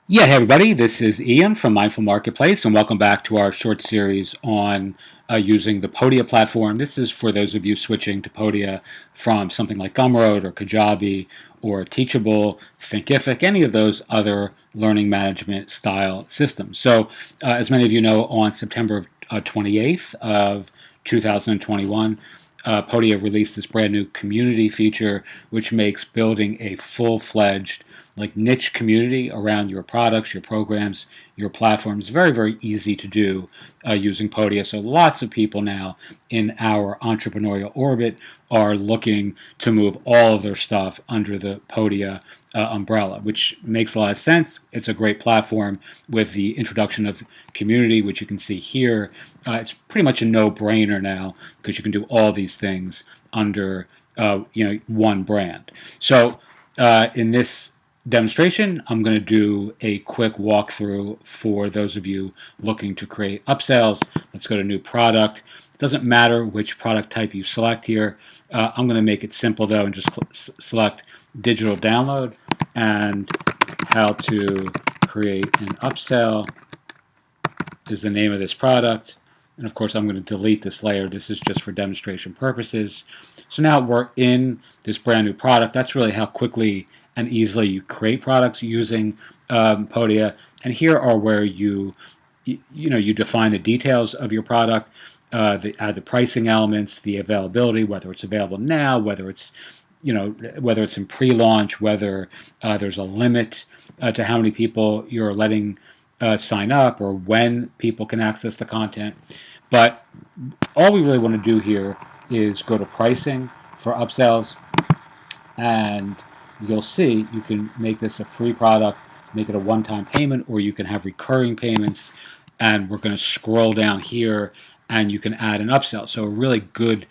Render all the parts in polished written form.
Yeah, hey everybody, this is Ian from Mindful Marketplace, and welcome back to our short series on using the Podia platform. This is for those of you switching to Podia from something like Gumroad or Kajabi or Teachable, Thinkific, any of those other learning management style systems. So, as many of you know, on September 28th of 2021, Podia released this brand new community feature, which makes building a full-fledged like niche community around your products, your programs, your platforms very, very easy to do using Podia. So lots of people now in our entrepreneurial orbit are looking to move all of their stuff under the Podia umbrella, which makes a lot of sense. It's a great platform with the introduction of community, which you can see here. It's pretty much a no-brainer now because you can do all these things under one brand. So in this demonstration, I'm going to do a quick walkthrough for those of you looking to create upsells. Let's go to new product. It doesn't matter which product type you select here. I'm going to make it simple though and just select digital download and how to create an upsell is the name of this product. And of course, I'm going to delete this layer. This is just for demonstration purposes. So now we're in this brand new product. That's really how quickly and easily you create products using Podia. And here are where you define the details of your product, add the pricing elements, the availability, whether it's available now, whether it's whether it's in pre-launch, whether there's a limit to how many people you're letting sign up, or when people can access the content. But all we really want to do here is go to pricing for upsells, and you'll see you can make this a free product, make it a one-time payment, or you can have recurring payments. And we're going to scroll down here and you can add an upsell. So a really good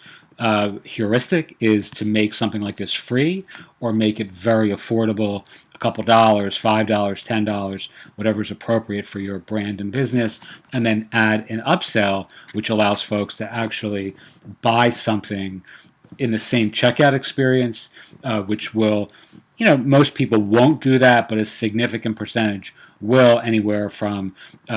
heuristic is to make something like this free or make it very affordable, a couple dollars, $5, $10, whatever is appropriate for your brand and business, and then add an upsell, which allows folks to actually buy something in the same checkout experience, which will, most people won't do that, but a significant percentage will, anywhere from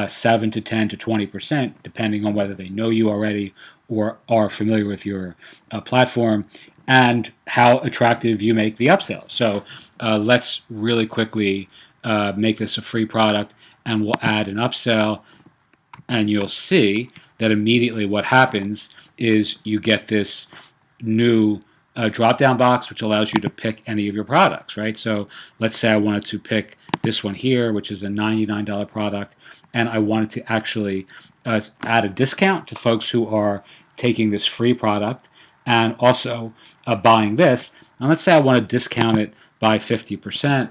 7 to 10 to 20%, depending on whether they know you already or are familiar with your platform and how attractive you make the upsell. So let's really quickly make this a free product, and we'll add an upsell, and you'll see that immediately what happens is you get this new drop-down box, which allows you to pick any of your products, right? So let's say I wanted to pick this one here, which is a $99 product, and I wanted to actually add a discount to folks who are taking this free product and also buying this. And let's say I want to discount it by 50%.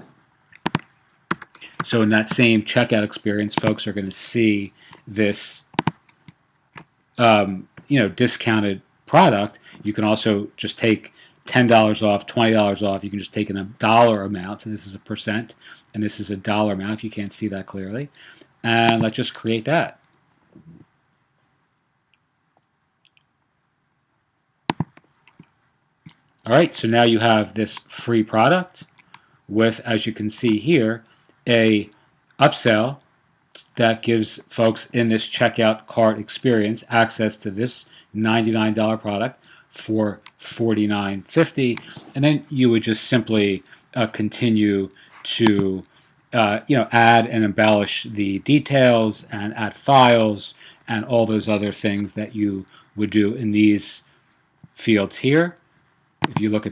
So in that same checkout experience, folks are going to see this discounted product. You can also just take $10 off, $20 off. You can just take in a dollar amount. So this is a percent, and this is a dollar amount if you can't see that clearly. And let's just create that. All right, so now you have this free product with, as you can see here, a upsell that gives folks in this checkout cart experience access to this $99 product for $49.50, and then you would just simply continue to add and embellish the details and add files and all those other things that you would do in these fields here. If you look at